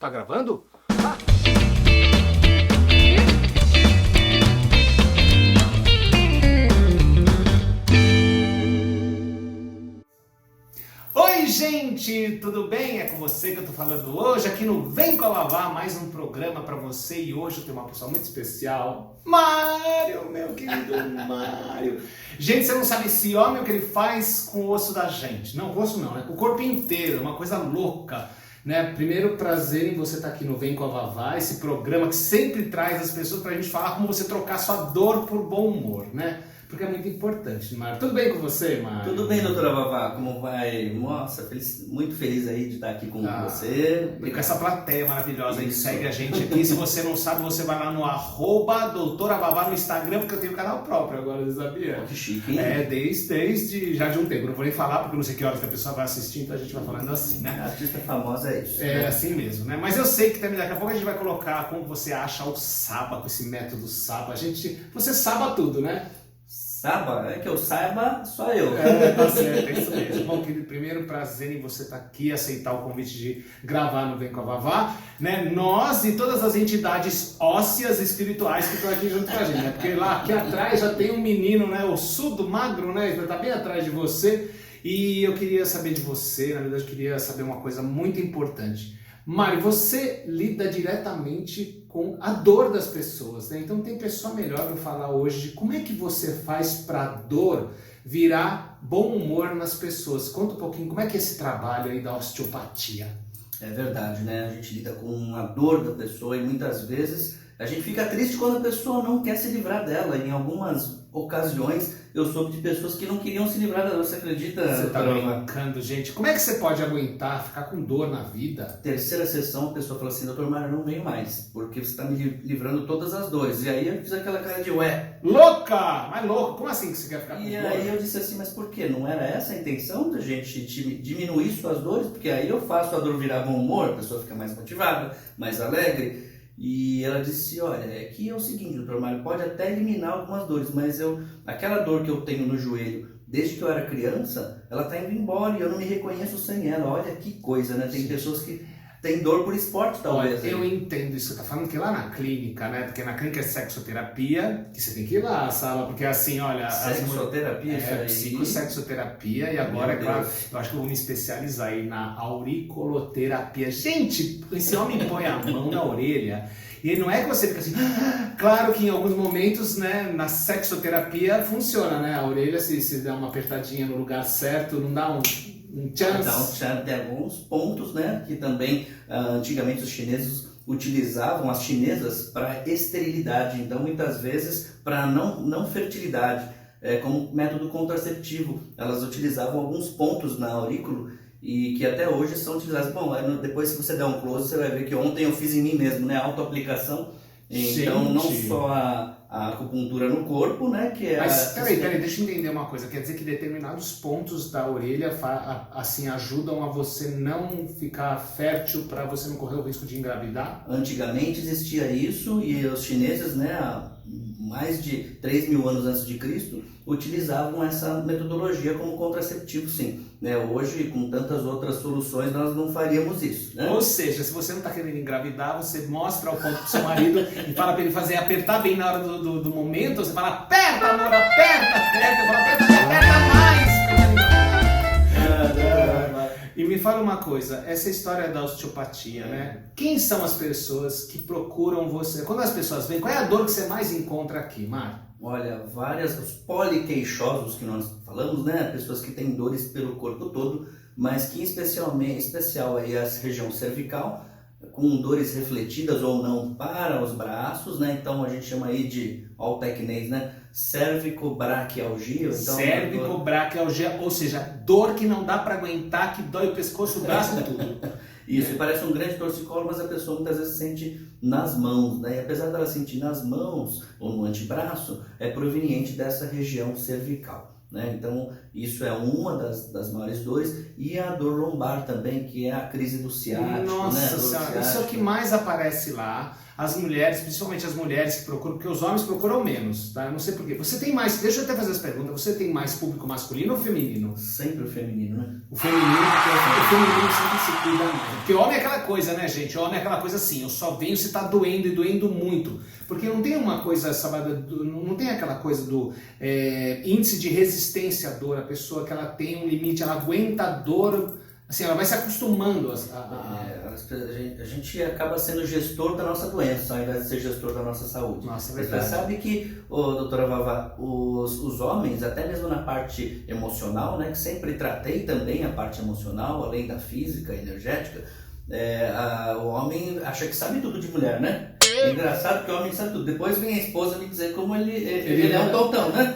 Tá gravando? Oi, gente, tudo bem? É com você que eu tô falando hoje aqui no Vem com a Vavá, mais um programa pra você, e hoje eu tenho uma pessoa muito especial, Mário, meu querido Mário. Gente, você não sabe esse homem o que ele faz com o osso da gente. Não, o osso não, né? O corpo inteiro, uma coisa louca. Né? Primeiro, prazer em você estar aqui no Vem com a Vavá, esse programa que sempre traz as pessoas pra gente falar como você trocar sua dor por bom humor, né? Porque é muito importante, Mário. Tudo bem com você, Mário? Tudo bem, doutora Vavá? Como vai? Nossa, muito feliz aí de estar aqui com você. E com essa plateia maravilhosa aí que segue a gente aqui. Se você não sabe, você vai lá no @doutora Vavá no Instagram, porque eu tenho um canal próprio agora, você sabia? Que chique, hein? É, desde já de um tempo. Não vou nem falar, porque eu não sei que horas que a pessoa vai assistir, então a gente vai falando assim, né? A artista famosa é isso. É assim mesmo, né? Mas eu sei que também daqui a pouco a gente vai colocar como você acha o Saba, com esse método Saba. Você saba tudo, né? Saba? É que eu saiba, só eu. É, tá certo, é isso mesmo. Bom, querido, primeiro prazer em você estar aqui, aceitar o convite de gravar no Vem com a Vavá, né? Nós e todas as entidades ósseas e espirituais que estão aqui junto com a gente, né? Porque lá aqui atrás já tem um menino, né? Ossudo, magro, né? Ele tá bem atrás de você. E eu queria saber de você, na verdade, eu queria saber uma coisa muito importante. Mário, você lida diretamente com a dor das pessoas, né? Então tem pessoa melhor para falar hoje de como é que você faz para a dor virar bom humor nas pessoas. Conta um pouquinho como é que é esse trabalho aí da osteopatia. É verdade, né? A gente lida com a dor da pessoa e muitas vezes a gente fica triste quando a pessoa não quer se livrar dela. Em algumas ocasiões eu soube de pessoas que não queriam se livrar dela. Você acredita? Você tá brincando, gente? Como é que você pode aguentar ficar com dor na vida? Terceira sessão, a pessoa falou assim: doutor Mário, eu não venho mais, porque você está me livrando todas as dores. E aí eu fiz aquela cara de ué. Louca! Mas louca, como assim que você quer ficar com dor? E aí eu disse assim: mas por quê? Não era essa a intenção da gente diminuir suas dores? Porque aí eu faço a dor virar bom humor, a pessoa fica mais motivada, mais alegre. E ela disse: olha, é que é o seguinte, doutor Mário, pode até eliminar algumas dores, mas aquela dor que eu tenho no joelho desde que eu era criança, ela está indo embora e eu não me reconheço sem ela. Olha que coisa, né? Tem Sim. pessoas que têm dor por esporte, talvez. Olha, eu entendo isso que você está falando, que lá na clínica, né? Porque na clínica é sexoterapia, que você tem que ir lá, Sala, porque assim, olha... Sexoterapia, isso aí. Psicossexoterapia, e agora, é claro, eu acho que eu vou me especializar aí na auricoloterapia. Gente, esse homem põe a mão na orelha e não é que você fica assim... Claro que em alguns momentos, né, na sexoterapia funciona, né? A orelha, se der uma apertadinha no lugar certo, não dá um chance. Então, tem alguns pontos, né, que também antigamente os chineses utilizavam, as chinesas, para esterilidade. Então, muitas vezes, para não fertilidade, como método contraceptivo. Elas utilizavam alguns pontos na aurícula e que até hoje são utilizados. Bom, depois se você der um close, você vai ver que ontem eu fiz em mim mesmo, né? Autoaplicação. Então, não só a acupuntura no corpo, né? Que é Mas peraí, deixa eu entender uma coisa. Quer dizer que determinados pontos da orelha assim ajudam a você não ficar fértil para você não correr o risco de engravidar? Antigamente existia isso e os chineses, né? Há mais de 3.000 anos antes de Cristo, utilizavam essa metodologia como contraceptivo, sim. Né? Hoje, com tantas outras soluções, nós não faríamos isso. Né? Ou seja, se você não está querendo engravidar, você mostra o ponto pro seu marido e fala para ele fazer apertar bem na hora do momento. Você fala, aperta, amor, aperta. Eu falo, aperta mais. E me fala uma coisa, essa história da osteopatia, né? Quem são as pessoas que procuram você? Quando as pessoas vêm, qual é a dor que você mais encontra aqui, Mário? Olha, os poliqueixosos que nós falamos, né? Pessoas que têm dores pelo corpo todo, mas que especial aí a região cervical, com dores refletidas ou não para os braços, né? Então a gente chama aí de, ó o tecnês, né? Cervicobraquialgia. Então, Cervicobraquialgia, ou seja, dor que não dá para aguentar, que dói o pescoço, o braço e tudo. Isso, parece um grande torcicolo, mas a pessoa muitas vezes sente nas mãos, né? E apesar dela sentir nas mãos ou no antebraço, é proveniente dessa região cervical. Né? Então, isso é uma das maiores dores. E a dor lombar também, que é a crise do ciático. Nossa né? Senhora, isso é o que mais aparece lá. as mulheres, principalmente as mulheres que procuram, porque os homens procuram menos, tá? Eu não sei porquê. Você tem mais, deixa eu até fazer essa pergunta, você tem mais público masculino ou feminino? Sempre o feminino, né? O feminino, porque o feminino sempre se cuida mais. Porque homem é aquela coisa, né, gente? Homem é aquela coisa assim, eu só venho se tá doendo e doendo muito. Porque não tem uma coisa, sabe, não tem aquela coisa do índice de resistência à dor, a pessoa que ela tem um limite, ela aguenta a dor, assim, ela vai se acostumando a gente acaba sendo gestor da nossa doença, ao invés de ser gestor da nossa saúde. Nossa, é Você verdade. sabe que, doutora Vavá, os homens, até mesmo na parte emocional, né, que sempre tratei também a parte emocional, além da física, energética, o homem acha que sabe tudo de mulher, né? É engraçado que o homem sabe tudo. Depois vem a esposa me dizer como ele é um tontão, né?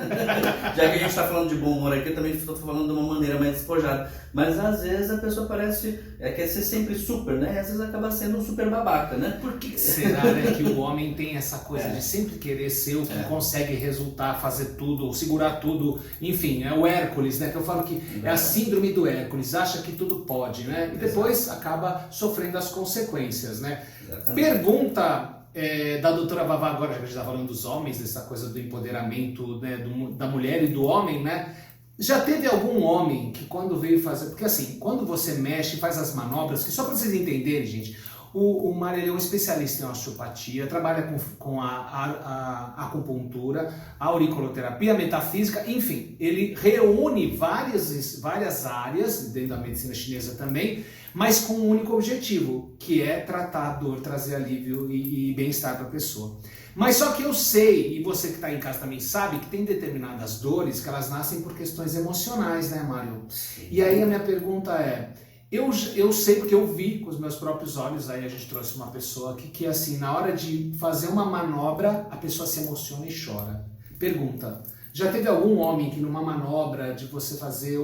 Já que a gente está falando de bom humor aqui, eu também estou falando de uma maneira mais despojada. Mas às vezes a pessoa parece quer ser sempre super, né? E às vezes acaba sendo um super babaca, né? Por que será, né, que o homem tem essa coisa de sempre querer ser o que consegue resultar, fazer tudo, ou segurar tudo? Enfim, é o Hércules, né? Que eu falo que é a síndrome do Hércules, acha que tudo pode, né? E depois acaba sofrendo as consequências, né? Exatamente. Pergunta da doutora Vavá agora, já que a gente está falando dos homens, dessa coisa do empoderamento, né, da mulher e do homem, né? Já teve algum homem que quando veio fazer... Porque assim, quando você mexe, faz as manobras, que só para vocês entenderem, gente, o Mário ele é um especialista em osteopatia, trabalha com a acupuntura, a auriculoterapia, a metafísica, enfim, ele reúne várias áreas, dentro da medicina chinesa também, mas com um único objetivo, que é tratar a dor, trazer alívio e bem-estar para a pessoa. Mas só que eu sei, e você que está em casa também sabe, que tem determinadas dores que elas nascem por questões emocionais, né, Mário? E aí a minha pergunta é, eu sei porque eu vi com os meus próprios olhos, aí a gente trouxe uma pessoa aqui, que assim, na hora de fazer uma manobra, a pessoa se emociona e chora. Pergunta, já teve algum homem que numa manobra de você fazer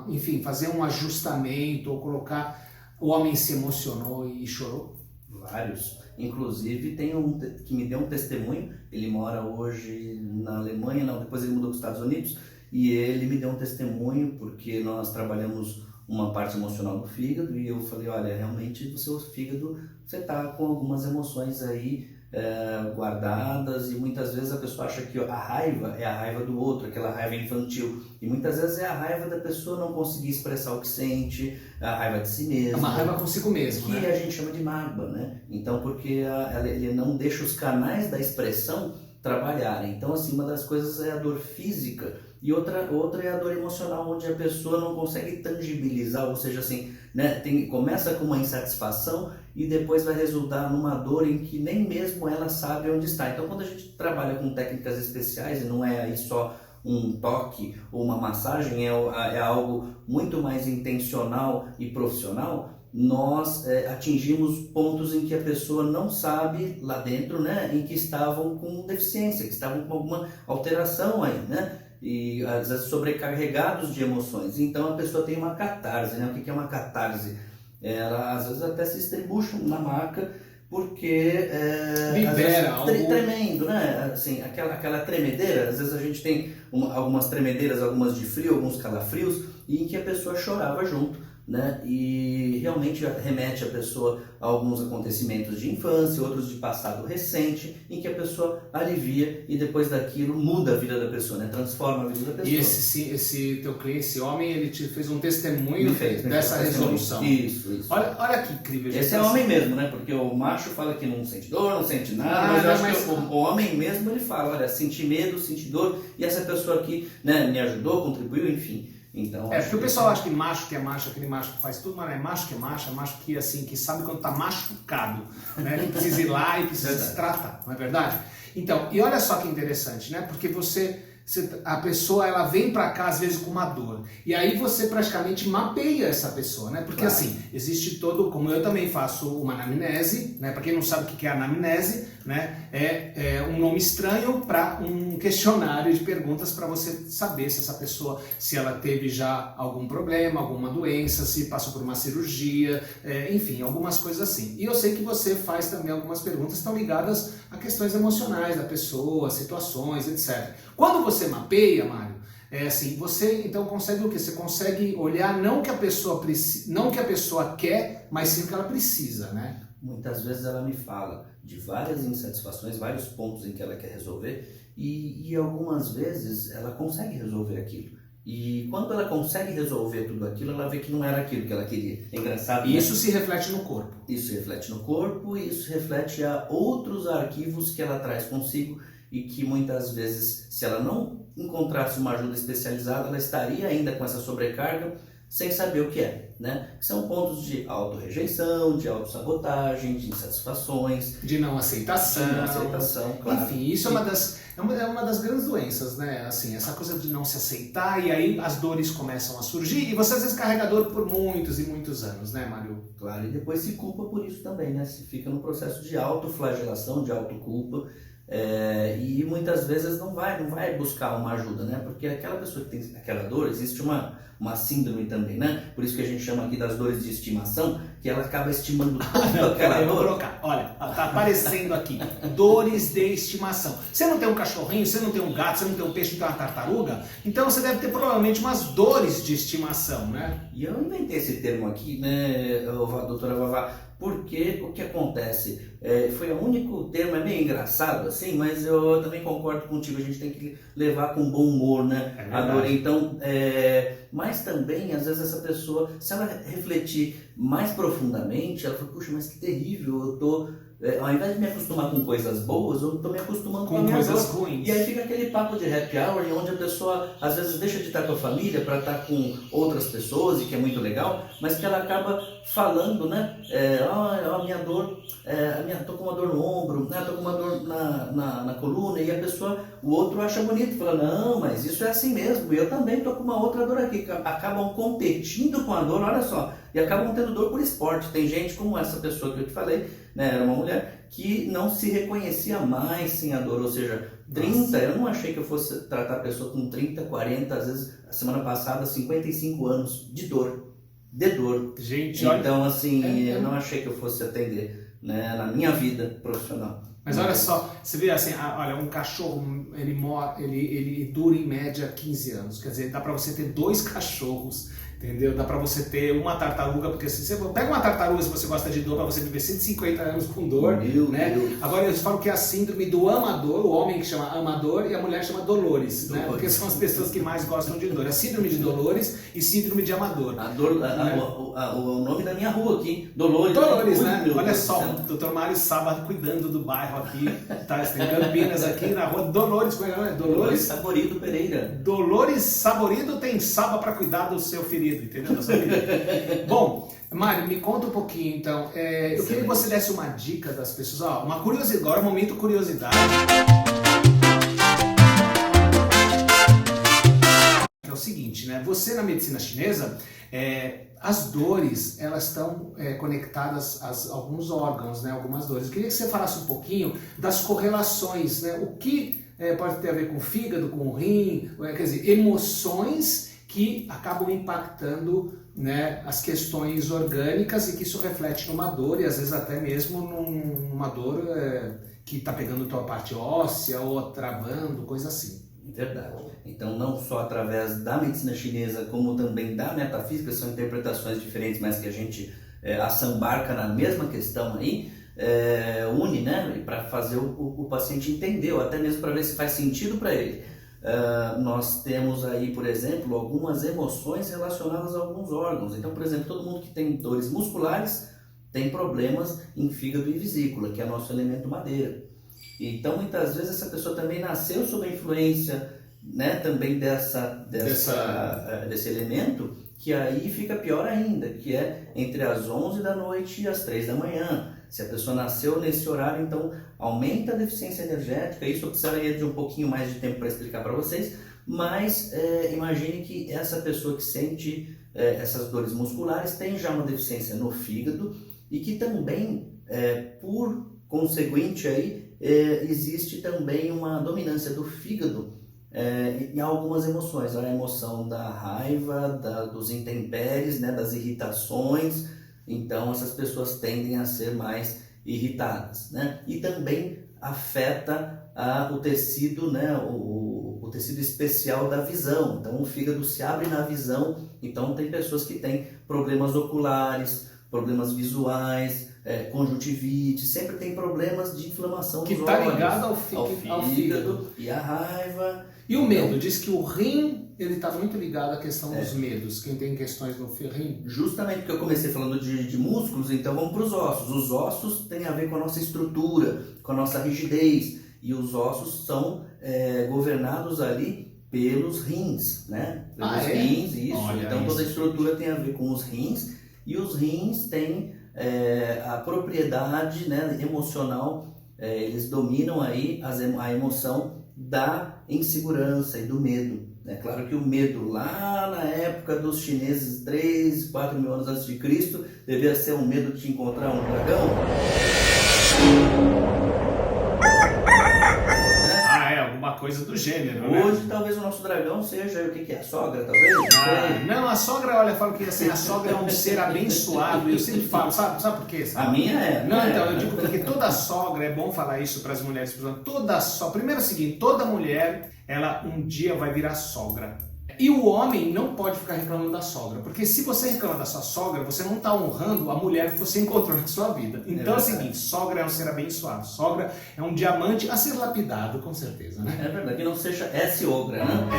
enfim, fazer um ajustamento ou colocar, o homem se emocionou e chorou? Vários. Inclusive tem um que me deu um testemunho, ele mora hoje na Alemanha, não, depois ele mudou para os Estados Unidos, e ele me deu um testemunho porque nós trabalhamos uma parte emocional do fígado e eu falei, olha, realmente o seu fígado, você está com algumas emoções aí guardadas e muitas vezes a pessoa acha que a raiva é a raiva do outro, aquela raiva infantil, e muitas vezes é a raiva da pessoa não conseguir expressar o que sente, a raiva de si mesmo. É uma raiva consigo mesmo, que né? a gente chama de mágoa, né? Então, porque ele não deixa os canais da expressão trabalharem. Então, assim, uma das coisas é a dor física e outra é a dor emocional, onde a pessoa não consegue tangibilizar, ou seja, assim, né, começa com uma insatisfação e depois vai resultar numa dor em que nem mesmo ela sabe onde está. Então, quando a gente trabalha com técnicas especiais, e não é aí só um toque ou uma massagem, é algo muito mais intencional e profissional, nós atingimos pontos em que a pessoa não sabe lá dentro, né, em que estavam com deficiência, que estavam com alguma alteração aí, né? E às vezes sobrecarregados de emoções. Então a pessoa tem uma catarse, né? O que é uma catarse? Ela às vezes até se estribucha na maca porque libera algo tremendo, né? Assim, aquela tremedeira, às vezes a gente tem algumas tremedeiras, algumas de frio, alguns calafrios, e em que a pessoa chorava junto, né? E realmente remete a pessoa a alguns acontecimentos de infância, outros de passado recente, em que a pessoa alivia e depois daquilo muda a vida da pessoa, né? Transforma a vida da pessoa. E esse teu cliente, esse homem, ele te fez um testemunho dessa resolução. Isso. Olha que incrível. Esse é homem mesmo, né? Porque o macho fala que não sente dor, não sente nada, mas eu acho que o homem mesmo, ele fala, olha, senti medo, senti dor, e essa pessoa aqui, né, me ajudou, contribuiu, enfim. Então, porque o pessoal acha que macho que é macho, aquele macho que faz tudo, mas não é macho que é macho que assim, que sabe quando tá machucado, né? Que precisa ir lá e precisa se tratar, não é verdade? Então, e olha só que interessante, né? Porque a pessoa, ela vem para cá às vezes com uma dor, e aí você praticamente mapeia essa pessoa, né? Porque assim, existe como eu também faço uma anamnese, né? Para quem não sabe o que é anamnese, né? É um nome estranho para um questionário de perguntas para você saber se essa pessoa, se ela teve já algum problema, alguma doença, se passou por uma cirurgia, enfim, algumas coisas assim. E eu sei que você faz também algumas perguntas que estão ligadas a questões emocionais da pessoa, situações, etc. Quando você mapeia, Mário, assim, você então consegue o quê? Você consegue olhar não que a pessoa quer, mas sim o que ela precisa, né? Muitas vezes ela me fala de várias insatisfações, vários pontos em que ela quer resolver e algumas vezes ela consegue resolver aquilo. E quando ela consegue resolver tudo aquilo, ela vê que não era aquilo que ela queria. É engraçado, E né? isso se reflete no corpo. Isso reflete no corpo e isso reflete a outros arquivos que ela traz consigo e que muitas vezes, se ela não encontrasse uma ajuda especializada, ela estaria ainda com essa sobrecarga sem saber o que é, né? São pontos de autorrejeição, de autossabotagem, de insatisfações, De não aceitação. de não aceitação, claro. Enfim, isso é uma das grandes doenças, né? Assim, essa coisa de não se aceitar e aí as dores começam a surgir e você às vezes carrega dor por muitos e muitos anos, né, Mário? Claro, e depois se culpa por isso também, né? Se fica no processo de autoflagelação, de autoculpa, e muitas vezes não vai buscar uma ajuda, né? Porque aquela pessoa que tem aquela dor, existe uma síndrome também, né? Por isso que a gente chama aqui das dores de estimação, que ela acaba estimando tanto aquela Eu vou dor. colocar, olha, tá aparecendo aqui, dores de estimação. Você não tem um cachorrinho, você não tem um gato, você não tem um peixe, não tem uma tartaruga, então você deve ter provavelmente umas dores de estimação, né? E eu inventei esse termo aqui, né, doutora Vavá, porque o que acontece, foi o único termo, é meio engraçado assim, mas eu também concordo contigo, a gente tem que levar com bom humor, né, a dor. Então, mas também, às vezes essa pessoa, se ela refletir mais profundamente, ela fala, puxa, mas que terrível, eu tô... ao invés de me acostumar com coisas boas, eu estou me acostumando com a minha coisas dor. ruins. E aí fica aquele papo de happy hour, onde a pessoa às vezes deixa de estar com a família para estar com outras pessoas, e que é muito legal, mas que ela acaba falando, né? A minha dor, tô com uma dor no ombro, né? Tô com uma dor na coluna, e a pessoa, o outro acha bonito, fala, não, mas isso é assim mesmo, eu também tô com uma outra dor aqui. Acabam competindo com a dor, olha só, e acabam tendo dor por esporte. Tem gente como essa pessoa que eu te falei, né, era uma mulher que não se reconhecia mais sem a dor, ou seja, 30, nossa, eu não achei que eu fosse tratar a pessoa com 30, 40, às vezes, a semana passada, 55 anos de dor. Gente, então, assim, eu não achei que eu fosse atender, né, na minha vida profissional. Mas olha só, você vê assim, olha, um cachorro, ele dura em média 15 anos, quer dizer, dá pra você ter 2 cachorros, entendeu? Dá pra você ter uma tartaruga, porque se você pega uma tartaruga, se você gosta de dor, pra você viver 150 anos com dor, né? Agora eles falam que é a síndrome do amador, o homem que chama amador e a mulher chama Dolores, né? Porque são as pessoas que mais gostam de dor. É síndrome de Dolores e síndrome de amador. O nome da minha rua aqui, Dolores. Dolores, né? Olha só, o Dr. Mário Sábado cuidando do bairro aqui, tá? Tem Campinas aqui na rua Dolores, como é? Dolores Saborido Pereira. Dolores Saborido tem Saba para cuidar do seu ferido, entendeu? Da sua vida. Bom, Mário, me conta um pouquinho então. Eu queria que você desse uma dica das pessoas. Ó, uma curiosidade, agora é o momento curiosidade. É o seguinte, né? Você na medicina chinesa, as dores, elas estão conectadas a alguns órgãos, né? Algumas dores. Eu queria que você falasse um pouquinho das correlações, né? O que pode ter a ver com o fígado, com o rim, quer dizer, emoções que acabam impactando, né, as questões orgânicas e que isso reflete numa dor e às vezes até mesmo numa dor que está pegando tua parte óssea ou travando, coisa assim. Verdade. Então, não só através da medicina chinesa, como também da metafísica, são interpretações diferentes, mas que a gente assambarca na mesma questão aí, une, né, para fazer o paciente entender, ou até mesmo para ver se faz sentido para ele. Nós temos aí, por exemplo, algumas emoções relacionadas a alguns órgãos. Então, por exemplo, todo mundo que tem dores musculares tem problemas em fígado e vesícula, que é nosso elemento madeira. Então, muitas vezes, essa pessoa também nasceu sob a influência, né, também desse elemento, que aí fica pior ainda, que é entre as 11 da noite e as 3 da manhã. Se a pessoa nasceu nesse horário, então aumenta a deficiência energética. Isso eu precisaria de um pouquinho mais de tempo para explicar para vocês, mas imagine que essa pessoa que sente essas dores musculares tem já uma deficiência no fígado e que também, por conseguinte, aí, existe também uma dominância do fígado em algumas emoções. A emoção da raiva, dos intempéries, né, das irritações. Então, essas pessoas tendem a ser mais irritadas, né? E também afeta o tecido, né? O tecido especial da visão. Então, o fígado se abre na visão. Então, tem pessoas que têm problemas oculares, problemas visuais, conjuntivite, sempre tem problemas de inflamação Que nos está olhos, ligado ao ao fígado. e à raiva. E o medo? Diz que o rim, ele está muito ligado à questão dos medos. Quem tem questões no rim. Justamente porque eu comecei falando de músculos, então vamos para os ossos. Os ossos têm a ver com a nossa estrutura, com a nossa rigidez. E os ossos são governados ali pelos rins, né? Pelos rins, isso. Olha então toda a isso. estrutura tem a ver com os rins. E os rins têm a propriedade, né, emocional, eles dominam aí a emoção da insegurança e do medo. É claro que o medo lá na época dos chineses, 3, 4 mil anos antes de Cristo, devia ser um medo de encontrar um dragão. Alguma coisa do gênero, né? Hoje talvez o nosso dragão seja o que é? A sogra, talvez? Não, a sogra, olha, eu falo que assim, a sogra é um ser abençoado. Eu sempre falo, sabe por quê? A minha é. Não, então, eu digo porque toda sogra, é bom falar isso para as mulheres, primeiro é o seguinte, toda mulher, ela um dia vai virar sogra. E o homem não pode ficar reclamando da sogra, porque se você reclama da sua sogra, você não está honrando a mulher que você encontrou na sua vida. Então é o seguinte, sogra é um ser abençoado, sogra é um diamante a ser lapidado, com certeza, né? É verdade, que não seja S-ogra, né?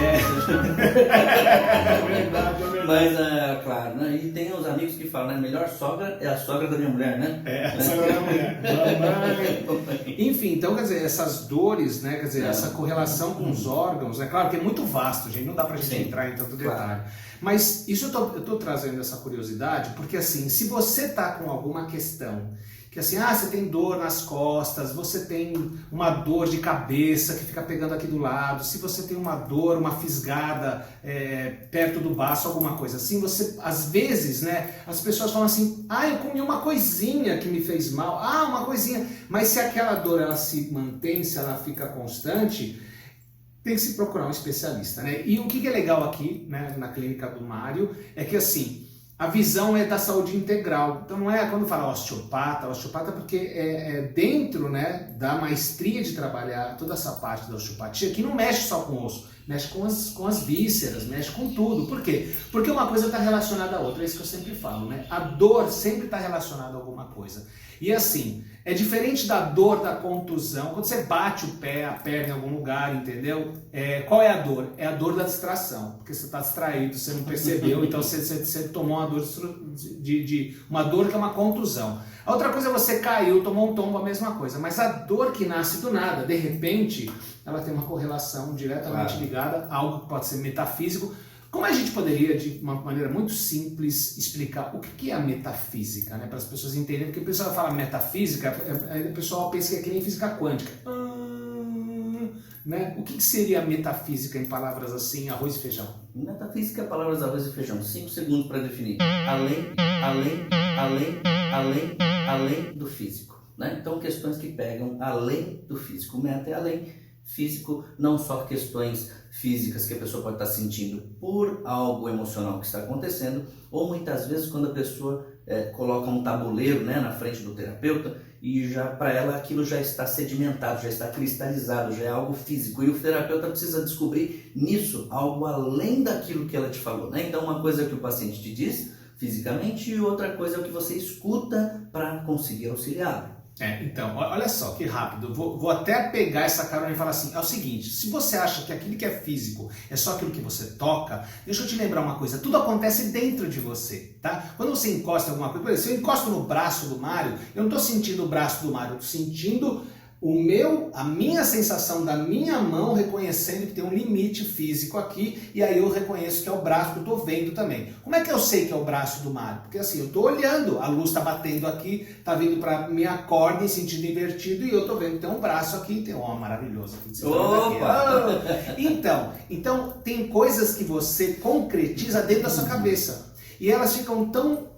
É verdade, é verdade. Mas, claro, né? E tem os amigos que falam, né? Melhor sogra é a sogra da minha mulher, né? A sogra da mulher. Enfim, então, quer dizer, essas dores, né? Quer dizer, essa correlação com os órgãos, é claro que é muito vasto, gente, não dá pra gente entrar em tanto detalhe. Mas isso eu tô trazendo essa curiosidade, porque assim, se você tá com alguma questão, que assim, você tem dor nas costas, você tem uma dor de cabeça que fica pegando aqui do lado, se você tem uma dor, uma fisgada perto do baço, alguma coisa assim, você, às vezes, né, as pessoas falam assim, eu comi uma coisinha que me fez mal, uma coisinha, mas se aquela dor ela se mantém, se ela fica constante, tem que se procurar um especialista, né? E o que é legal aqui, né, na clínica do Mário, é que assim, a visão é da saúde integral. Então não é quando fala osteopata porque é dentro, né, da maestria de trabalhar toda essa parte da osteopatia, que não mexe só com o osso, mexe com as vísceras, mexe com tudo. Por quê? Porque uma coisa está relacionada à outra, é isso que eu sempre falo, né? A dor sempre está relacionada a alguma coisa. E assim, é diferente da dor da contusão, quando você bate o pé, a perna em algum lugar, entendeu? Qual é a dor? É a dor da distração, porque você está distraído, você não percebeu, então você tomou uma dor uma dor que é uma contusão. A outra coisa é você caiu, tomou um tombo, a mesma coisa, mas a dor que nasce do nada, de repente, ela tem uma correlação diretamente ligada a algo que pode ser metafísico. Como a gente poderia, de uma maneira muito simples, explicar o que é a metafísica, né? Para as pessoas entenderem, porque o pessoal fala metafísica, o pessoal pensa que é que nem física quântica. Né? O que seria a metafísica em palavras assim, arroz e feijão? Metafísica é palavras arroz e feijão. 5 segundos para definir. Além do físico. Né? Então, questões que pegam além do físico. Meta é além. Físico, não só questões físicas que a pessoa pode estar sentindo por algo emocional que está acontecendo, ou muitas vezes quando a pessoa coloca um tabuleiro, né, na frente do terapeuta e já para ela aquilo já está sedimentado, já está cristalizado, já é algo físico, e o terapeuta precisa descobrir nisso algo além daquilo que ela te falou, né? Então uma coisa é o que o paciente te diz fisicamente e outra coisa é o que você escuta para conseguir auxiliá-lo. Então, olha só que rápido, vou até pegar essa carona e falar assim, é o seguinte, se você acha que aquilo que é físico é só aquilo que você toca, deixa eu te lembrar uma coisa, tudo acontece dentro de você, tá? Quando você encosta em alguma coisa, por exemplo, se eu encosto no braço do Mário, eu não estou sentindo o braço do Mário, eu estou sentindo a minha sensação da minha mão reconhecendo que tem um limite físico aqui, e aí eu reconheço que é o braço que eu estou vendo também. Como é que eu sei que é o braço do Mário? Porque assim, eu estou olhando, a luz está batendo aqui, está vindo para minha corda em sentido invertido, e eu estou vendo que tem um braço aqui, tem um maravilhoso aqui. Opa! Então, tem coisas que você concretiza dentro da sua cabeça, e elas ficam tão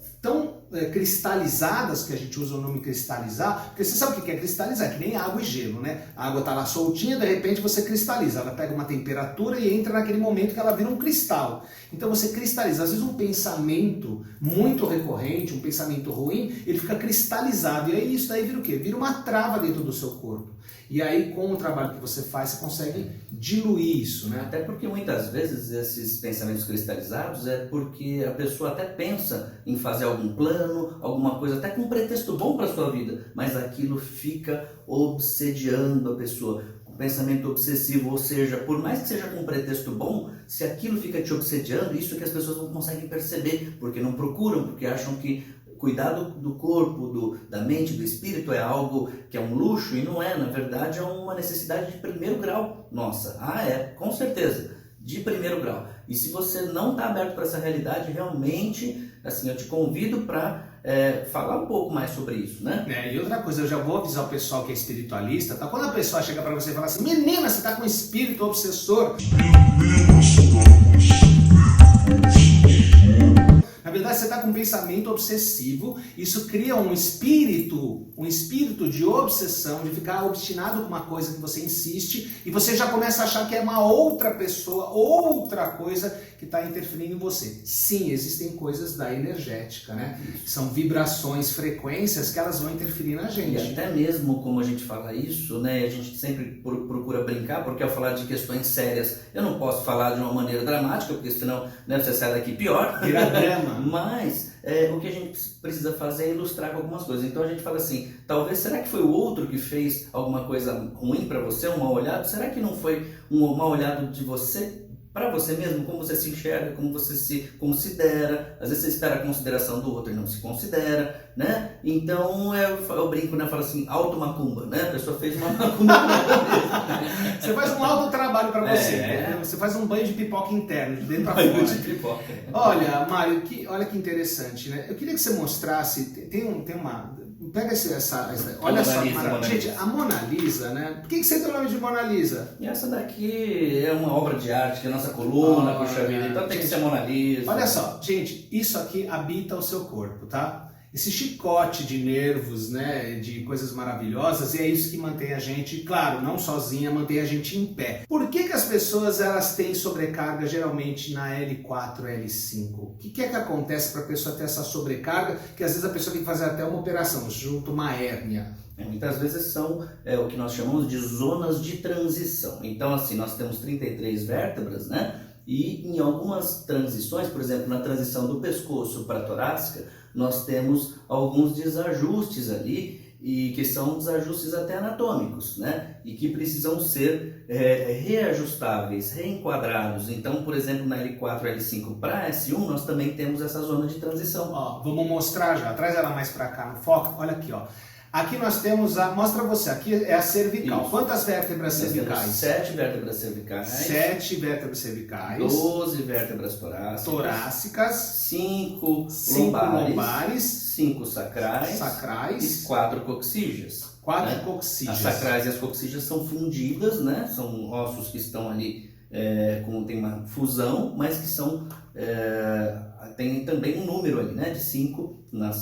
cristalizadas, que a gente usa o nome cristalizar, porque você sabe o que é cristalizar, que nem água e gelo, né? A água está lá soltinha, de repente você cristaliza, ela pega uma temperatura e entra naquele momento que ela vira um cristal. Então você cristaliza, às vezes um pensamento muito recorrente, um pensamento ruim, ele fica cristalizado, e aí isso daí vira o quê? Vira uma trava dentro do seu corpo. E aí, com o trabalho que você faz, você consegue diluir isso, né? Até porque muitas vezes esses pensamentos cristalizados é porque a pessoa até pensa em fazer algum plano, plano, alguma coisa, até com um pretexto bom para sua vida, mas aquilo fica obsediando a pessoa. Pensamento obsessivo, ou seja, por mais que seja com um pretexto bom, se aquilo fica te obsediando, isso é que as pessoas não conseguem perceber, porque não procuram, porque acham que cuidar do corpo, da mente, do espírito é algo que é um luxo, e não é, na verdade é uma necessidade de primeiro grau nossa. Com certeza, de primeiro grau. E se você não está aberto para essa realidade, realmente, assim, eu te convido para falar um pouco mais sobre isso, né? E outra coisa, eu já vou avisar o pessoal que é espiritualista, tá? Quando a pessoa chega para você e fala assim, menina, você tá com espírito obsessor. Na verdade, você está com um pensamento obsessivo, isso cria um espírito de obsessão, de ficar obstinado com uma coisa que você insiste, e você já começa a achar que é uma outra pessoa, outra coisa que está interferindo em você. Sim, existem coisas da energética, né? São vibrações, frequências que elas vão interferir na gente. E até mesmo como a gente fala isso, né? A gente sempre procura brincar, porque ao falar de questões sérias, eu não posso falar de uma maneira dramática, porque senão, né, você sai daqui pior. Vira drama. Mas o que a gente precisa fazer é ilustrar com algumas coisas. Então a gente fala assim, talvez, será que foi o outro que fez alguma coisa ruim para você, um mal olhado? Será que não foi um mal olhado de você para você mesmo, como você se enxerga, como você se considera? Às vezes você espera a consideração do outro e não se considera, né? Então eu brinco, né? Eu falo assim, auto-macumba, né? A pessoa fez uma macumba. Você faz um autotrabalho para você, entendeu? Você faz um banho de pipoca interno, de dentro para fora. Banho de pipoca. Olha, Mário, olha que interessante, né? Eu queria que você mostrasse, tem uma... Pega olha só, gente, a Mona Lisa, né? Por que você deu o nome de Mona Lisa? E essa daqui é uma obra de arte, que é a nossa coluna, puxa vida, então tem que ser a Mona Lisa. Olha só, gente, isso aqui habita o seu corpo, tá? Esse chicote de nervos, né, de coisas maravilhosas, e é isso que mantém a gente, claro, não sozinha, mantém a gente em pé. Por que as pessoas elas têm sobrecarga geralmente na L4, L5? O que é que acontece para a pessoa ter essa sobrecarga, que às vezes a pessoa tem que fazer até uma operação, junto uma hérnia? Muitas vezes são o que nós chamamos de zonas de transição. Então, assim, nós temos 33 vértebras, né? E em algumas transições, por exemplo, na transição do pescoço para a torácica, nós temos alguns desajustes ali, e que são desajustes até anatômicos, né? E que precisam ser reajustáveis, reenquadrados. Então, por exemplo, na L4, L5 para S1, nós também temos essa zona de transição. Ó, vamos mostrar já, traz ela mais para cá no foco, olha aqui, ó. Aqui nós temos mostra você, aqui é a cervical. Isso. Quantas vértebras cervicais? 7 vértebras cervicais. 7 vértebras cervicais. 12 vértebras torácicas. 5 lombares. 5 sacrais. E 4 coxígeas. 4 coxígeas. As sacrais e as coxígeas são fundidas, né? São ossos que estão ali, tem uma fusão, mas que são... tem também um número ali, né? De 5 na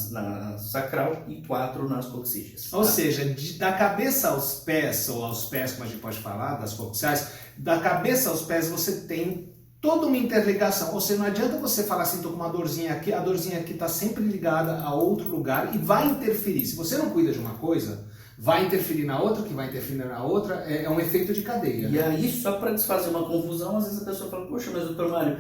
sacral e 4 nas coxígeas. Ou seja, da cabeça aos pés, ou aos pés, como a gente pode falar, das coxiais, da cabeça aos pés você tem toda uma interligação. Ou seja, não adianta você falar assim, tô com uma dorzinha aqui, a dorzinha aqui está sempre ligada a outro lugar e vai interferir. Se você não cuida de uma coisa, vai interferir na outra, que vai interferir na outra, é um efeito de cadeia. E aí, só para desfazer uma confusão, às vezes a pessoa fala, poxa, mas doutor Mário,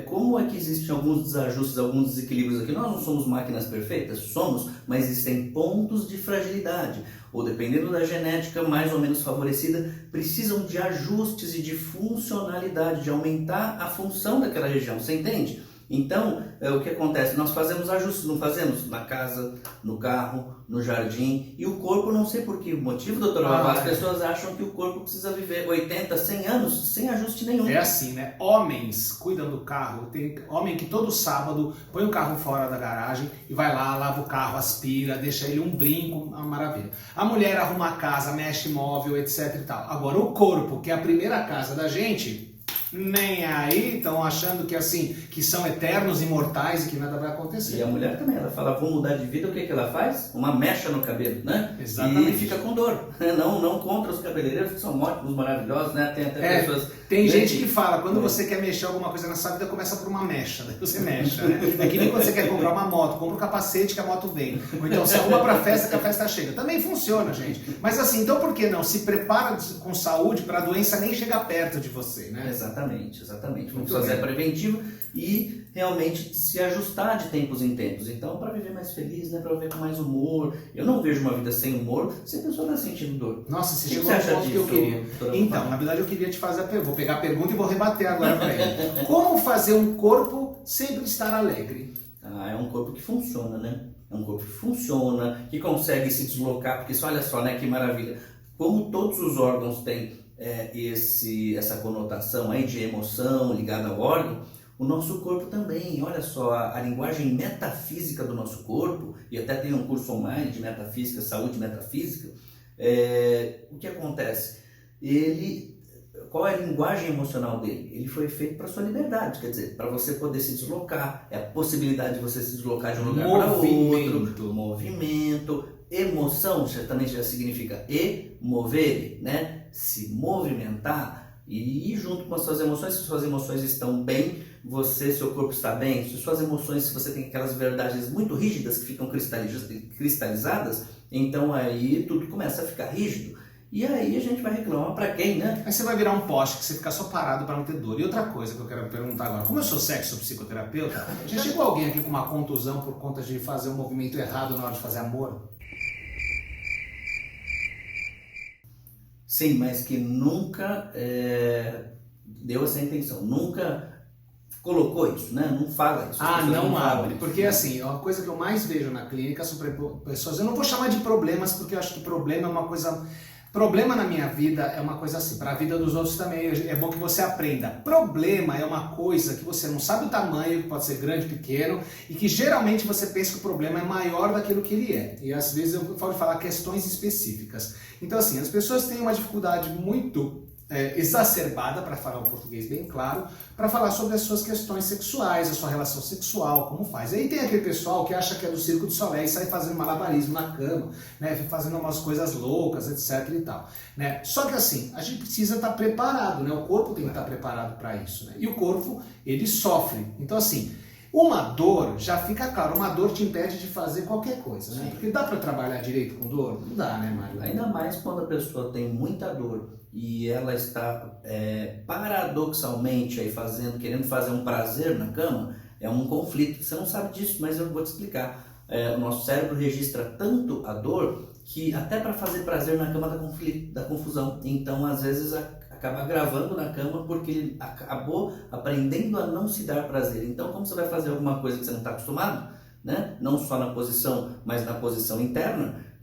como é que existem alguns desajustes, alguns desequilíbrios aqui? Nós não somos máquinas perfeitas? Somos, mas existem pontos de fragilidade, ou dependendo da genética mais ou menos favorecida, precisam de ajustes e de funcionalidade, de aumentar a função daquela região, você entende? Então, o que acontece? Nós fazemos ajustes, não fazemos? Na casa, no carro, no jardim, e o corpo, não sei por que motivo, doutor, as pessoas acham que o corpo precisa viver 80, 100 anos sem ajuste nenhum. É assim, né? Homens cuidam do carro, tem homem que todo sábado põe o carro fora da garagem e vai lá, lava o carro, aspira, deixa ele um brinco, uma maravilha. A mulher arruma a casa, mexe móvel, etc e tal. Agora o corpo, que é a primeira casa da gente... Nem aí, estão achando que assim, que são eternos, imortais e que nada vai acontecer. E a mulher também, ela fala, vou mudar de vida, o que ela faz? Uma mecha no cabelo, né? Exatamente. E fica com dor. Não contra os cabeleireiros, que são ótimos, maravilhosos, né? Tem até pessoas... Tem gente que fala, quando você quer mexer alguma coisa na sua vida, começa por uma mecha, daí você mecha, né? É que nem quando você quer comprar uma moto, compra o capacete que a moto vem. Ou então você arruma pra festa que a festa chega. Também funciona, gente. Mas assim, então por que não? Se prepara com saúde para a doença nem chegar perto de você, né? Exatamente. Vamos fazer a preventiva e realmente se ajustar de tempos em tempos. Então, para viver mais feliz, né, para viver com mais humor. Eu não vejo uma vida sem humor se a pessoa está sentindo dor. Nossa, você O que chegou você no acha ponto que eu disso, queria. doutora Então, Fábio? na verdade eu queria te fazer a pergunta. Vou pegar a pergunta e vou rebater agora para ele. Como fazer um corpo sempre estar alegre? É um corpo que funciona, né? É um corpo que funciona, que consegue se deslocar, porque olha só, né, que maravilha. Como todos os órgãos têm essa conotação aí de emoção ligada ao órgão, o nosso corpo também. Olha só, a linguagem metafísica do nosso corpo, e até tem um curso online de metafísica, saúde metafísica, o que acontece? Qual é a linguagem emocional dele? Ele foi feito para sua liberdade, quer dizer, para você poder se deslocar, é a possibilidade de você se deslocar de um lugar para outro, movimento, emoção, também já significa mover, né? Se movimentar e ir junto com as suas emoções. Se suas emoções estão bem, seu corpo está bem. Se suas emoções, se você tem aquelas verdades muito rígidas que ficam cristalizadas, então aí tudo começa a ficar rígido. E aí a gente vai reclamar para quem, né? Aí você vai virar um poste que você fica só parado para não ter dor. E outra coisa que eu quero perguntar agora, como eu sou sexo-psicoterapeuta, já chegou alguém aqui com uma contusão por conta de fazer um movimento errado na hora de fazer amor? Sim, mas que nunca deu essa intenção, nunca colocou isso, né? Não fala isso. Não abre, porque assim, a coisa que eu mais vejo na clínica são pessoas, eu não vou chamar de problemas, porque eu acho que problema é uma coisa... Problema na minha vida é uma coisa assim, para a vida dos outros também é bom que você aprenda. Problema é uma coisa que você não sabe o tamanho, que pode ser grande, pequeno, e que geralmente você pensa que o problema é maior daquilo que ele é. E às vezes eu falo falar questões específicas. Então assim, as pessoas têm uma dificuldade muito exacerbada, para falar o português bem claro, para falar sobre as suas questões sexuais, a sua relação sexual, como faz. Aí tem aquele pessoal que acha que é do Circo de Soleil e sai fazendo malabarismo na cama, né, fazendo umas coisas loucas, etc e tal, né? Só que assim, a gente precisa estar preparado, né? O corpo tem que estar preparado para isso, né? E o corpo, ele sofre. Então assim, uma dor, já fica claro, uma dor te impede de fazer qualquer coisa, né? Porque dá para trabalhar direito com dor? Não dá, né, Mário? Ainda mais quando a pessoa tem muita dor e ela está paradoxalmente aí querendo fazer um prazer na cama, é um conflito. Você não sabe disso, mas eu vou te explicar. O nosso cérebro registra tanto a dor que até para fazer prazer na cama dá confusão. Então, às vezes, acaba gravando na cama porque ele acabou aprendendo a não se dar prazer. Então, como você vai fazer alguma coisa que você não está acostumado, né? Não só na posição, mas na posição interna,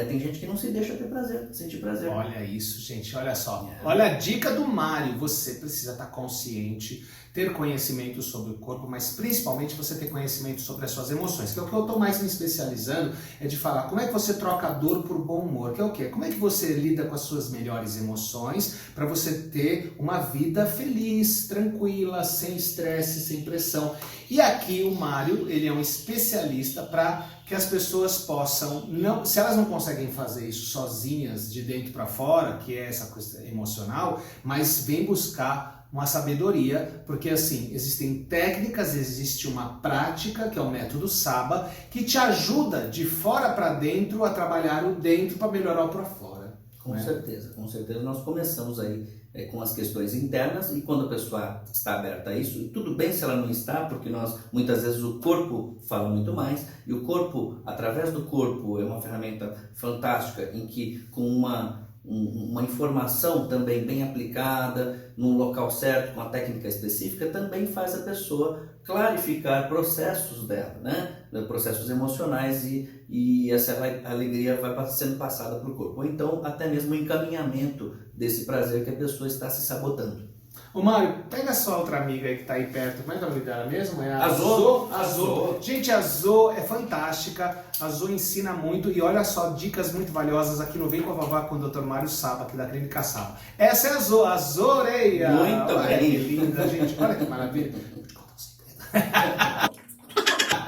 tem gente que não se deixa ter prazer, sentir prazer. Olha isso, gente, olha só. Olha a dica do Mário. Você precisa estar consciente, ter conhecimento sobre o corpo, mas principalmente você ter conhecimento sobre as suas emoções, que é o que eu estou mais me especializando, é de falar como é que você troca a dor por bom humor, que é o quê? Como é que você lida com as suas melhores emoções para você ter uma vida feliz, tranquila, sem estresse, sem pressão. E aqui o Mário, ele é um especialista para que as pessoas possam, se elas não conseguem fazer isso sozinhas, de dentro para fora, que é essa coisa emocional, mas vem buscar uma sabedoria, porque assim, existem técnicas, existe uma prática, que é o método Saba, que te ajuda de fora para dentro a trabalhar o dentro para melhorar o para fora. Com certeza nós começamos aí com as questões internas, e quando a pessoa está aberta a isso, e tudo bem se ela não está, porque muitas vezes o corpo fala muito mais, e o corpo, através do corpo, é uma ferramenta fantástica em que com uma informação também bem aplicada, num local certo, com a técnica específica, também faz a pessoa clarificar processos dela, né? Processos emocionais, e essa alegria vai sendo passada para o corpo. Ou então até mesmo o encaminhamento desse prazer que a pessoa está se sabotando. Ô Mário, pega a sua outra amiga aí que tá aí perto, como é que é o nome dela mesmo? É a Azô. Gente, a Azô é fantástica, a Azô ensina muito, e olha só, dicas muito valiosas aqui no Vem com a Vavá com o Dr. Mário Saba, aqui da Clínica Saba. Essa é a Azô Oreia! Muito olha bem. Que linda, gente, olha que maravilha.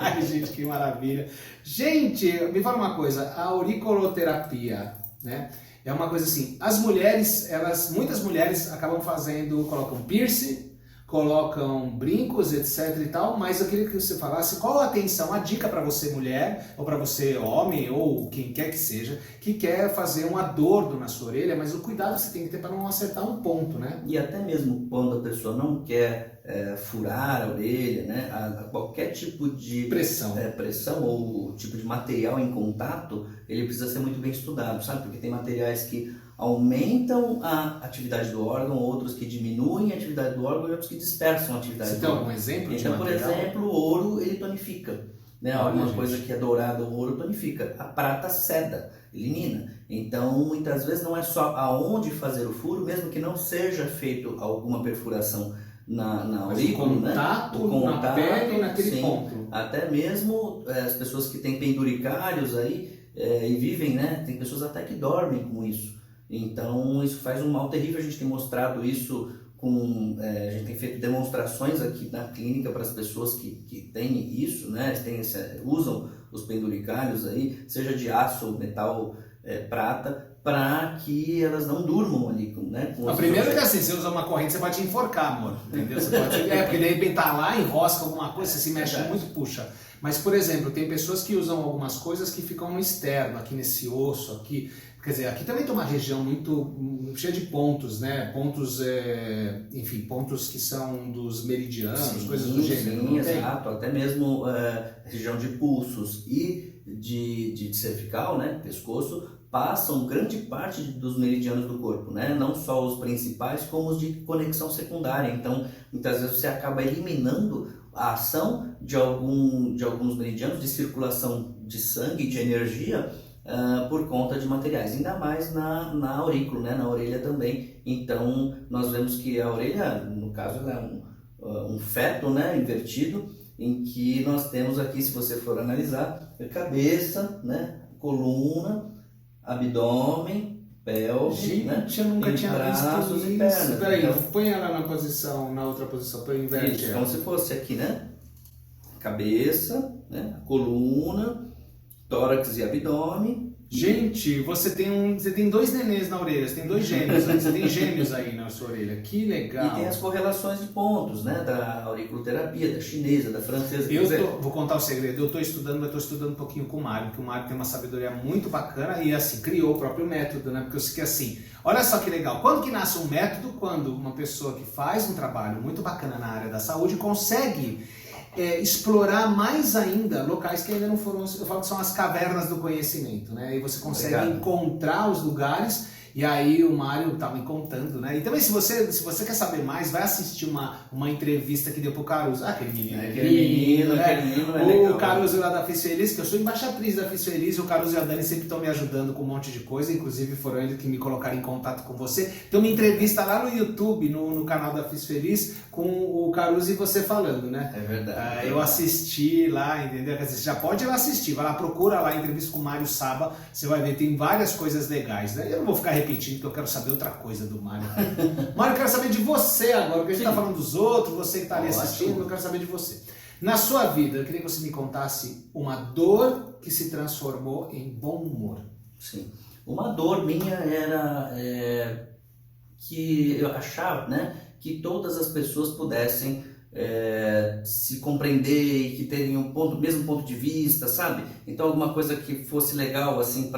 Ai, gente, que maravilha. Gente, me fala uma coisa, a auriculoterapia, né? É uma coisa assim, as mulheres, muitas mulheres acabam colocam piercing, colocam brincos, etc e tal, mas eu queria que você falasse qual a atenção, a dica para você mulher, ou para você homem, ou quem quer que seja, que quer fazer um adorno na sua orelha, mas o cuidado que você tem que ter para não acertar um ponto, né? E até mesmo quando a pessoa não quer furar a orelha, né, a qualquer tipo de pressão ou tipo de material em contato, ele precisa ser muito bem estudado, sabe? Porque tem materiais que aumentam a atividade do órgão, outros que diminuem a atividade do órgão e outros que dispersam a atividade do órgão. Você tem algum exemplo de material? Por exemplo, o ouro, ele tonifica. Né? Alguma coisa que é dourada, o ouro tonifica. A prata seda, elimina. Então, muitas vezes não é só aonde fazer o furo, mesmo que não seja feito alguma perfuração na aurícula, contato, né? O contato na pele, naquele sim, ponto. Até mesmo as pessoas que têm penduricários aí e vivem, né? Tem pessoas até que dormem com isso. Então, isso faz um mal terrível. A gente tem mostrado isso a gente tem feito demonstrações aqui na clínica para as pessoas que têm isso, né? Usam os penduricários aí, seja de aço ou metal prata, para que elas não durmam ali, né? Primeiro que assim, você usa uma corrente, você pode te enforcar, amor, entendeu? Você pode, porque de repente tá lá, enrosca alguma coisa, você se mexe muito, puxa. Mas, por exemplo, tem pessoas que usam algumas coisas que ficam no externo, aqui nesse osso, aqui. Quer dizer, aqui também tem uma região muito cheia de pontos, né? Pontos, enfim, pontos que são dos meridianos, coisas do gênero. Sim, exato. Até mesmo região de pulsos e de cervical, né? Pescoço, passam grande parte dos meridianos do corpo, né? Não só os principais, como os de conexão secundária. Então, muitas vezes você acaba eliminando a ação de alguns meridianos de circulação de sangue, de energia, por conta de materiais, ainda mais na aurícula, né? Na orelha também. Então, nós vemos que a orelha, no caso, ela é um feto, né? Invertido, em que nós temos aqui, se você for analisar, a cabeça, né? Coluna, abdômen, pelve, gente, né? Eu nunca tinha braços visto e pernas. Peraí, Então, põe ela na outra posição, põe inverte isso, ela. como se fosse aqui, né? Cabeça, né? Coluna, tórax e abdômen. Gente, você tem dois nenês na orelha, você tem dois gêmeos, você tem gêmeos aí na sua orelha, que legal. E tem as correlações de pontos, né? Da auriculoterapia, da chinesa, da francesa. Vou contar o segredo, eu estou estudando um pouquinho com o Mário, porque o Mário tem uma sabedoria muito bacana e assim, criou o próprio método, né? Porque eu sei que assim, olha só que legal, quando que nasce um método? Quando uma pessoa que faz um trabalho muito bacana na área da saúde consegue explorar mais ainda locais que ainda não foram, eu falo que são as cavernas do conhecimento, né? E você consegue encontrar os lugares, e aí o Mário tá me contando, né? E também se você quer saber mais, vai assistir uma entrevista que deu pro Caruso. Aquele menino, né? O Caruso lá da Fiz Feliz, que eu sou embaixatriz da Fiz Feliz, e o Caruso e a Dani sempre estão me ajudando com um monte de coisa, inclusive foram eles que me colocaram em contato com você. Tem uma entrevista lá no YouTube, no canal da Fiz Feliz, com o Caruso e você falando, né? É verdade. Eu assisti lá, entendeu? Quer dizer, você já pode ir lá assistir, vai lá, procura lá a entrevista com o Mário Saba, você vai ver, tem várias coisas legais, né? Eu não vou ficar repetindo, porque eu quero saber outra coisa do Mário. Mário, eu quero saber de você agora, porque a gente tá falando dos outros, você que tá ali assistindo, eu quero saber de você. Na sua vida, eu queria que você me contasse uma dor que se transformou em bom humor. Sim. Uma dor minha era que eu achava, né, que todas as pessoas pudessem se compreender e que teriam mesmo ponto de vista, sabe? Então alguma coisa que fosse legal assim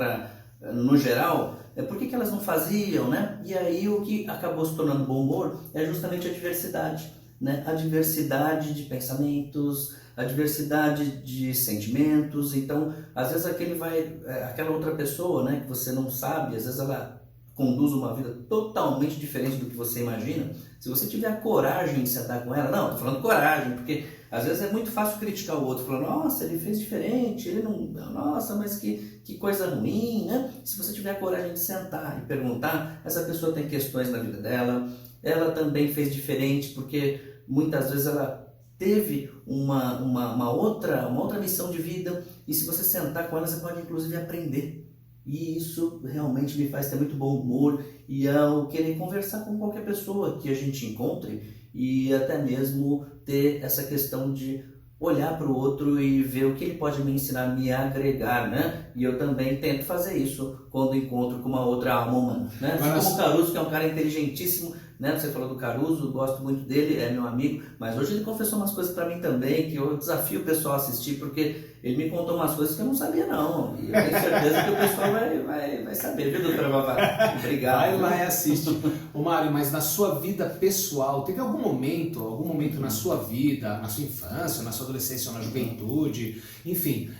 no geral, por que elas não faziam, né? E aí o que acabou se tornando bom humor é justamente a diversidade, né? A diversidade de pensamentos, a diversidade de sentimentos. Então, às vezes aquela outra pessoa, né, que você não sabe, às vezes ela conduz uma vida totalmente diferente do que você imagina. Se você tiver a coragem de sentar com ela, não, tô falando coragem, porque às vezes é muito fácil criticar o outro, falando, nossa, ele fez diferente, ele não, nossa, mas que coisa ruim, né? Se você tiver a coragem de sentar e perguntar, essa pessoa tem questões na vida dela, ela também fez diferente, porque muitas vezes ela teve uma outra missão de vida, e se você sentar com ela, você pode inclusive aprender. E isso realmente me faz ter muito bom humor e eu querer conversar com qualquer pessoa que a gente encontre e até mesmo ter essa questão de olhar para o outro e ver o que ele pode me ensinar, me agregar, né? E eu também tento fazer isso quando encontro com uma outra alma humana, né? Assim como o Caruso, que é um cara inteligentíssimo, né? Você falou do Caruso, gosto muito dele, é meu amigo, mas hoje ele confessou umas coisas para mim também, que eu desafio o pessoal a assistir, porque ele me contou umas coisas que eu não sabia não, e eu tenho certeza que o pessoal vai saber, viu, doutora Vavá? Obrigado. Vai lá e assiste. Ô Mário, mas na sua vida pessoal, teve algum momento na sua vida, na sua infância, na sua adolescência ou na juventude, enfim,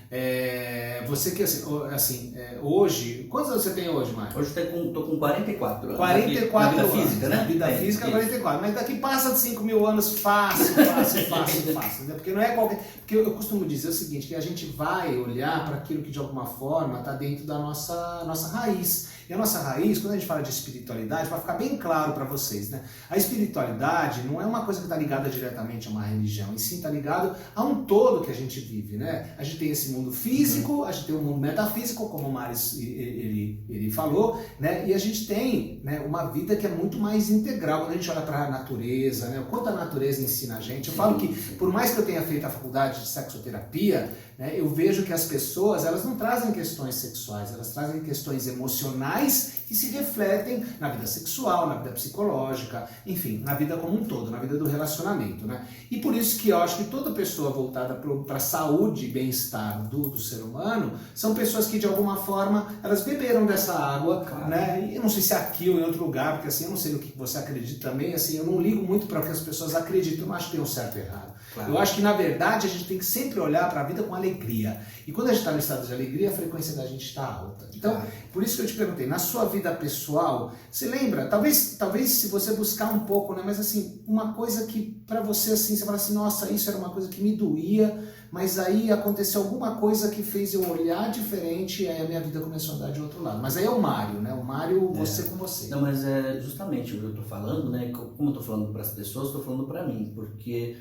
você que assim, hoje, quantos anos você tem hoje, Mário? Hoje tô com 44 anos. 44 na vida anos, física, né? Na vida física, isso. 44. Mas daqui passa de 5 mil anos fácil. Né? Porque não é qualquer. Porque eu costumo dizer o seguinte, que a gente vai olhar para aquilo que de alguma forma está dentro da nossa raiz. E a nossa raiz, quando a gente fala de espiritualidade, para ficar bem claro para vocês, né? A espiritualidade não é uma coisa que está ligada diretamente a uma religião, e sim está ligado a um todo que a gente vive, né? A gente tem esse mundo físico, a gente tem um mundo metafísico, como o Maris ele falou, né? E a gente tem, né, uma vida que é muito mais integral quando a gente olha para a natureza, né? O quanto a natureza ensina a gente. Eu falo que, por mais que eu tenha feito a faculdade de sexoterapia, né, eu vejo que as pessoas, elas não trazem questões sexuais, elas trazem questões emocionais que se refletem na vida sexual, na vida psicológica, enfim, na vida como um todo, na vida do relacionamento, né? E por isso que eu acho que toda pessoa voltada para a saúde e bem-estar do ser humano são pessoas que de alguma forma elas beberam dessa água, claro, né? E eu não sei se é aqui ou em outro lugar, porque assim, eu não sei no que você acredita também, assim, eu não ligo muito para o que as pessoas acreditam, eu não acho que tem um certo e errado. Claro. Eu acho que na verdade a gente tem que sempre olhar para a vida com alegria. E quando a gente está no estado de alegria, a frequência da gente está alta. Então, por isso que eu te perguntei, na sua vida pessoal, você lembra? Talvez se você buscar um pouco, né? Mas assim, uma coisa que para você assim, você fala assim, nossa, isso era uma coisa que me doía, mas aí aconteceu alguma coisa que fez eu olhar diferente e aí a minha vida começou a andar de outro lado. Mas aí é o Mário, né? O Mário, você com você. Não, mas é justamente o que eu estou falando, né? Como eu estou falando para as pessoas, estou falando para mim, porque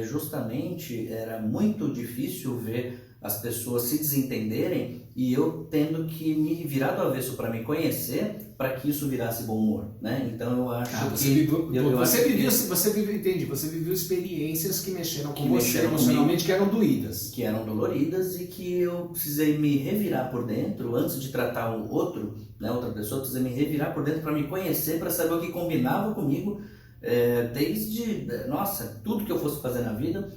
justamente era muito difícil ver as pessoas se desentenderem e eu tendo que me virar do avesso para me conhecer, para que isso virasse bom humor, né? Então eu acho que... Você viveu experiências que mexeram com você emocionalmente, que eram doídas. Que eram doloridas e que eu precisei me revirar por dentro, antes de tratar o outro, né, outra pessoa, eu precisei me revirar por dentro para me conhecer, para saber o que combinava comigo, desde, nossa, tudo que eu fosse fazer na vida,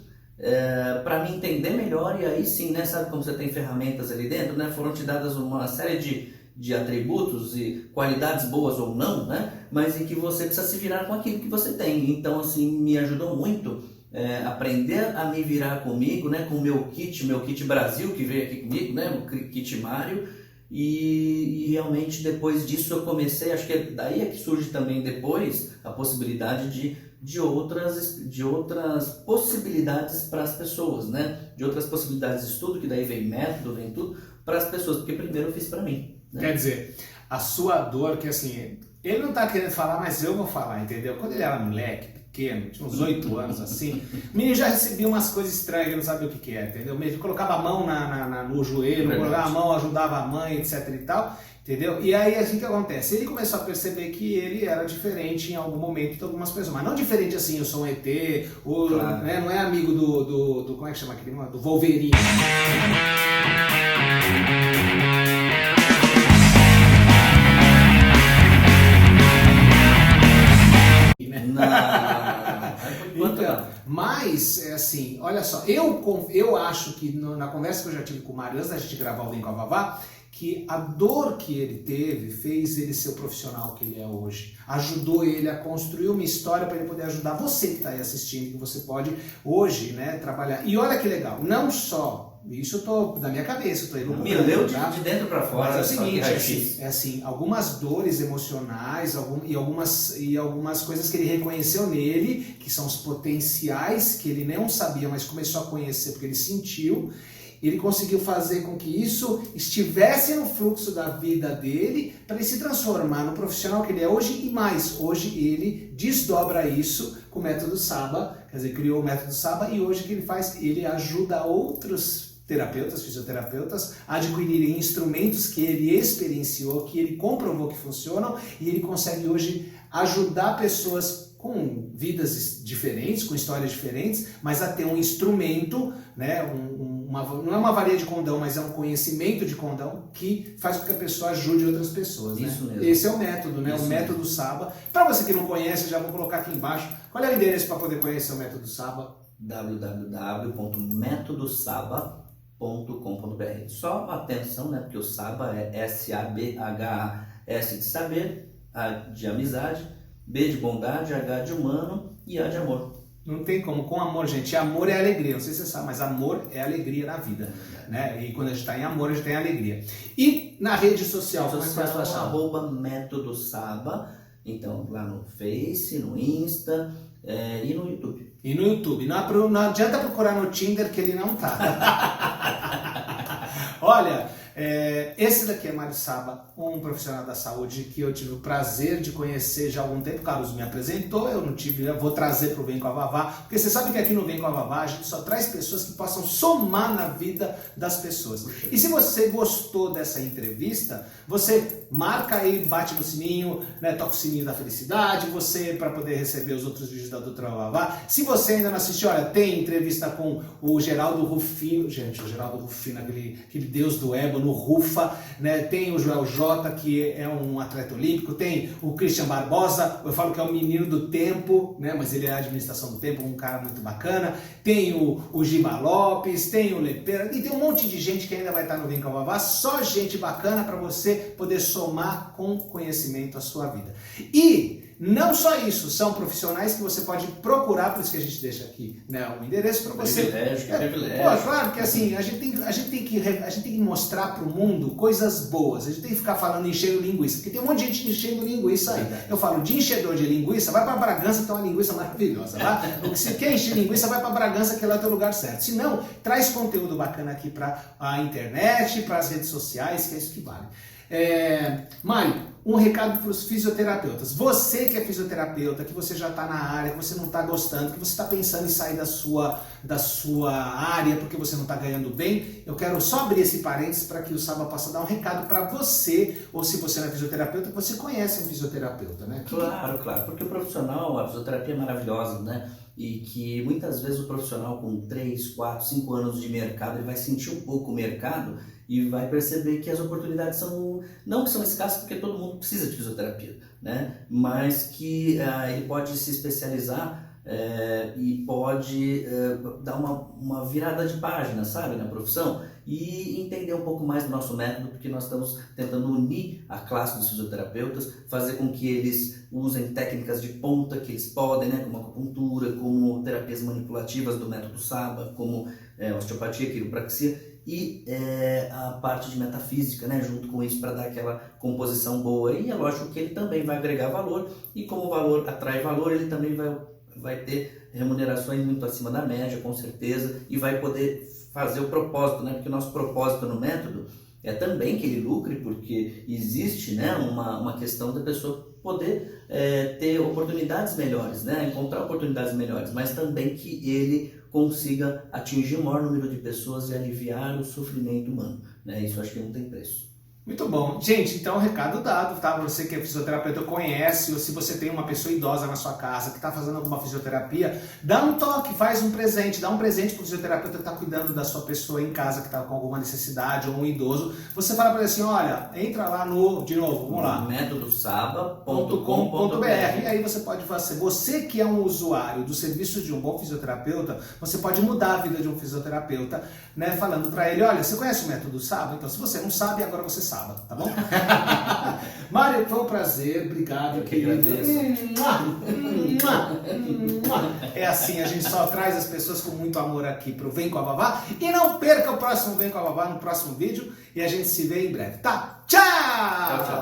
para me entender melhor. E aí sim, né, sabe como você tem ferramentas ali dentro, né, foram te dadas uma série de atributos e qualidades boas ou não, né, mas em que você precisa se virar com aquilo que você tem. Então assim, me ajudou muito aprender a me virar comigo, né, com o meu kit Brasil que veio aqui comigo, né, o kit Mário. E realmente depois disso eu comecei, acho que daí é que surge também depois a possibilidade de outras possibilidades para as pessoas, né? De outras possibilidades de estudo, que daí vem método, vem tudo, para as pessoas, porque primeiro eu fiz para mim. Né? Quer dizer, a sua dor, que assim, ele não tá querendo falar, mas eu vou falar, entendeu? Quando ele era moleque, pequeno, tinha uns 8 anos assim, o menino já recebia umas coisas estranhas, não sabia o que é, entendeu? Ele colocava a mão no joelho, colocava a mão, ajudava a mãe, etc e tal, entendeu? E aí assim que acontece, ele começou a perceber que ele era diferente em algum momento de algumas pessoas, mas não diferente assim, eu sou um ET, ou, claro, né, não é amigo do como é que chama aquele nome? Do Wolverine. Então, mas, assim, olha só, eu acho que na conversa que eu já tive com o Mário, antes da gente gravar o Vem com a Vavá, que a dor que ele teve fez ele ser o profissional que ele é hoje. Ajudou ele a construir uma história para ele poder ajudar você que está aí assistindo, que você pode hoje, né, trabalhar. E olha que legal, não só, isso eu tô da minha cabeça, eu tô aí me leu de dentro para fora. Mas é o seguinte, assim, algumas dores emocionais e algumas coisas que ele reconheceu nele, que são os potenciais que ele não sabia, mas começou a conhecer porque ele sentiu. Ele conseguiu fazer com que isso estivesse no fluxo da vida dele para ele se transformar no profissional que ele é hoje e mais. Hoje ele desdobra isso com o método Saba, quer dizer, criou o método Saba e hoje o que ele faz? Ele ajuda outros terapeutas, fisioterapeutas, a adquirirem instrumentos que ele experienciou, que ele comprovou que funcionam e ele consegue hoje ajudar pessoas com vidas diferentes, com histórias diferentes, mas a ter um instrumento, né, um não é uma varia de condão, mas é um conhecimento de condão que faz com que a pessoa ajude outras pessoas. Isso né? mesmo. Esse é o método, né? Isso O método Saba. Para você que não conhece, já vou colocar aqui embaixo. Qual é o endereço para poder conhecer o método Saba? www.metodosaba.com.br. Só atenção, né? Porque o Saba é S-A-B-H-A-S de saber, A de amizade, B de bondade, H de humano e A de amor. Não tem como, com amor, gente. Amor é alegria, não sei se você sabe, mas amor é alegria na vida, né? E quando a gente está em amor, a gente tem alegria. E na rede social, como é que faz pra achar? @método Saba, então lá no Face, no Insta e no YouTube. E no YouTube. Não adianta procurar no Tinder que ele não tá. Olha, esse daqui é Mário Saba, um profissional da saúde que eu tive o prazer de conhecer já há algum tempo. O Carlos me apresentou, eu não tive, eu vou trazer para o Vem com a Vavá, porque você sabe que aqui no Vem com a Vavá a gente só traz pessoas que possam somar na vida das pessoas. E se você gostou dessa entrevista, você marca aí, bate no sininho, né, toca o sininho da felicidade, você para poder receber os outros vídeos da Doutora Vavá. Se você ainda não assistiu, olha, tem entrevista com o Geraldo Rufino, gente, o Geraldo Rufino, aquele deus do ego, no Rufa, né? Tem o Joel J, que é um atleta olímpico, tem o Christian Barbosa, eu falo que é o menino do tempo, né? Mas ele é a administração do tempo, um cara muito bacana, tem o Giba Lopes, tem o Lepera, e tem um monte de gente que ainda vai estar no Vem com a Vavá, só gente bacana para você poder somar com conhecimento a sua vida. E não só isso, são profissionais que você pode procurar, por isso que a gente deixa aqui, né, o endereço para você. Privilégio. Pô, claro que assim, a gente tem que mostrar para o mundo coisas boas, a gente tem que ficar falando enchendo linguiça, porque tem um monte de gente enchendo linguiça aí. Eu falo de enchedor de linguiça, vai para Bragança, tem uma linguiça maravilhosa, tá? Porque se quer encher linguiça, vai para Bragança, que lá é o teu lugar certo. Se não, traz conteúdo bacana aqui para a internet, para as redes sociais, que é isso que vale. Mário, um recado para os fisioterapeutas. Você que é fisioterapeuta, que você já está na área, que você não está gostando, que você está pensando em sair da sua área porque você não está ganhando bem, eu quero só abrir esse parênteses para que o Saba possa dar um recado para você, ou se você não é fisioterapeuta, que você conhece um fisioterapeuta, né? Claro, porque o profissional, a fisioterapia é maravilhosa, né? E que muitas vezes o profissional com 3, 4, 5 anos de mercado, ele vai sentir um pouco o mercado e vai perceber que as oportunidades não que são escassas, porque todo mundo precisa de fisioterapia, né? Mas que ele pode se especializar e pode dar uma virada de página, sabe, na profissão, e entender um pouco mais do nosso método, porque nós estamos tentando unir a classe dos fisioterapeutas, fazer com que eles usem técnicas de ponta que eles podem, né, como acupuntura, como terapias manipulativas do método Saba, como osteopatia, quiropraxia, e a parte de metafísica, né, junto com isso, para dar aquela composição boa. E é lógico que ele também vai agregar valor, e como o valor atrai valor, ele também vai ter remunerações muito acima da média, com certeza, e vai poder fazer o propósito, né, porque o nosso propósito no método é também que ele lucre, porque existe, né, uma questão da pessoa poder ter oportunidades melhores, né, encontrar oportunidades melhores, mas também que ele consiga atingir o maior número de pessoas e aliviar o sofrimento humano, né? Isso acho que não tem preço. Muito bom. Gente, então recado dado, tá? Você que é fisioterapeuta conhece, ou se você tem uma pessoa idosa na sua casa que está fazendo alguma fisioterapia, dá um toque, faz um presente, dá um presente para o fisioterapeuta que está cuidando da sua pessoa em casa que está com alguma necessidade, ou um idoso. Você fala para ele assim, olha, entra lá de novo, vamos lá. metodosaba.com.br. E aí você pode fazer, você que é um usuário do serviço de um bom fisioterapeuta, você pode mudar a vida de um fisioterapeuta, né? Falando para ele, olha, você conhece o método Saba? Então se você não sabe, agora você sabe. Tá bom? Mário, foi um prazer, obrigado. Eu que agradeço. É assim, a gente só traz as pessoas com muito amor aqui pro Vem com a Vavá. E não perca o próximo Vem com a Vavá no próximo vídeo. E a gente se vê em breve, tá? Tchau! Tchau, tchau.